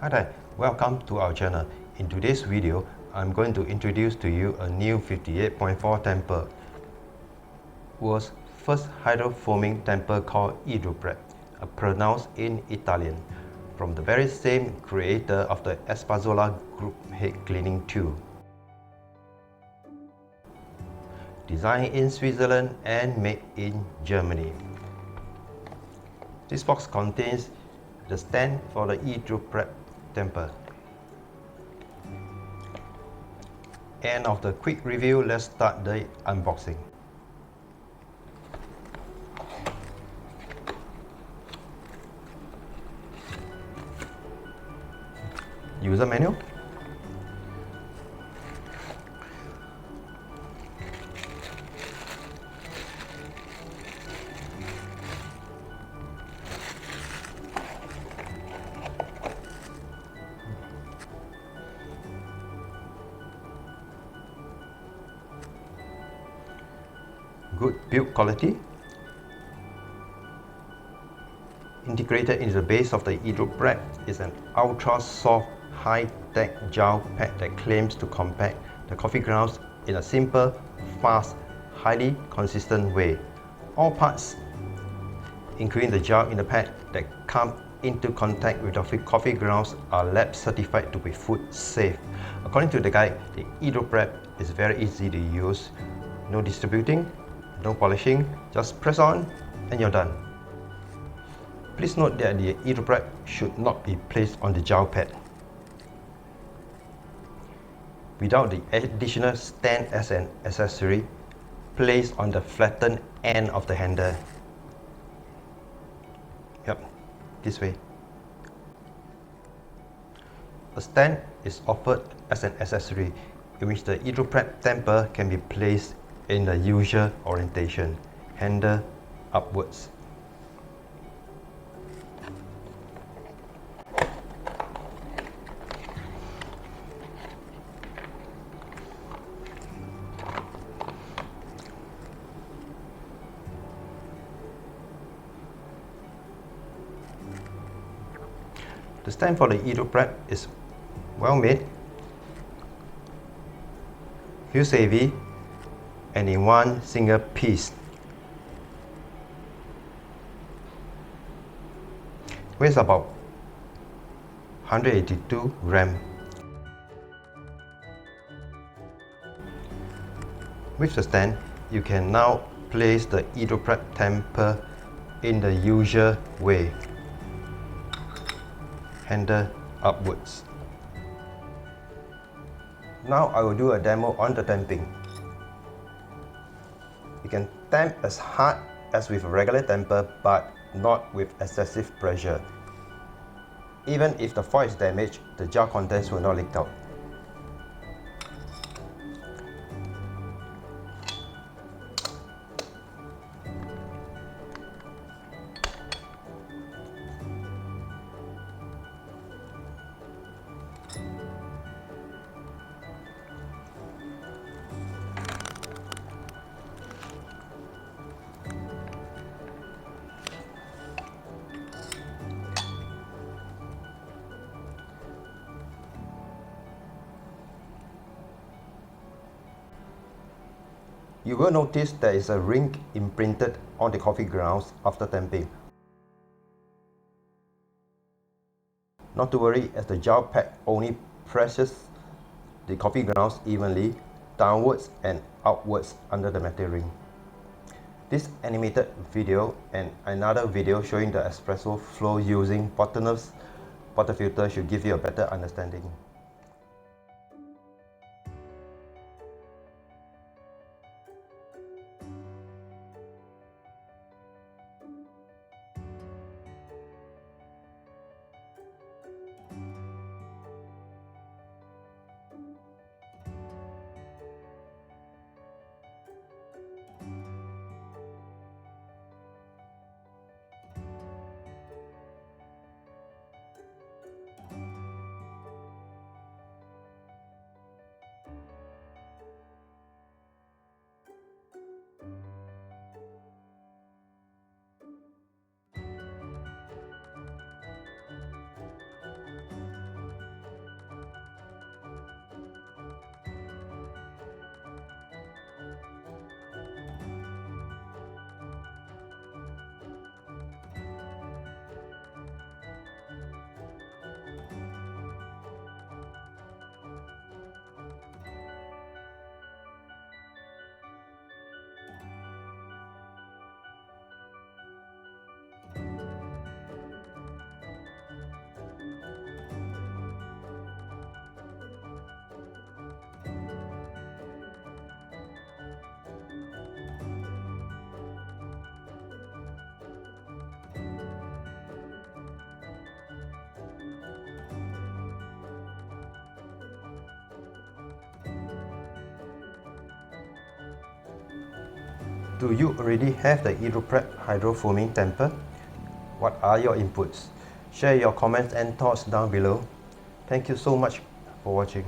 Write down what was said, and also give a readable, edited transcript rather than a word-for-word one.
Hi there, welcome to our channel. In today's video, I'm going to introduce to you a new 58.4 tamper. World's first hydrofoaming tamper called Hydroprep, pronounced in Italian, from the very same creator of the ESPAZZOLA group head cleaning tool. Designed in Switzerland and made in Germany. This box contains the stand for the Hydroprep tamper. End of the quick review, let's start the unboxing. User manual. Good build quality. Integrated into the base of the Hydroprep is an ultra soft, high-tech gel pad that claims to compact the coffee grounds in a simple, fast, highly consistent way. All parts, including the gel in the pad that come into contact with the coffee grounds, are lab certified to be food safe. According to the guide, the Hydroprep is very easy to use. No distributing, no polishing, just press on and you're done. Please note that the Hydroprep should not be placed on the gel pad without the additional stand as an accessory placed on the flattened end of the handle. Yep, this way. A stand is offered as an accessory in which the Hydroprep tamper can be placed in the usual orientation, handle upwards. The stand for the Hydroprep is well made, feels heavy, and in one single piece. Weighs about 182 grams. With the stand, you can now place the Hydroprep tamper in the usual way, handle upwards. Now I will do a demo on the tamping. You can tamp as hard as with a regular tamper, but not with excessive pressure. Even if the foil is damaged, the gel contents will not leak out. You will notice there is a ring imprinted on the coffee grounds after tamping. Not to worry, as the gel pad only presses the coffee grounds evenly downwards and outwards under the metal ring. This animated video and another video showing the espresso flow using bottomless water filter should give you a better understanding. Do you already have the EdroPrep Hydrofoaming Tamper? What are your inputs? Share your comments and thoughts down below. Thank you so much for watching.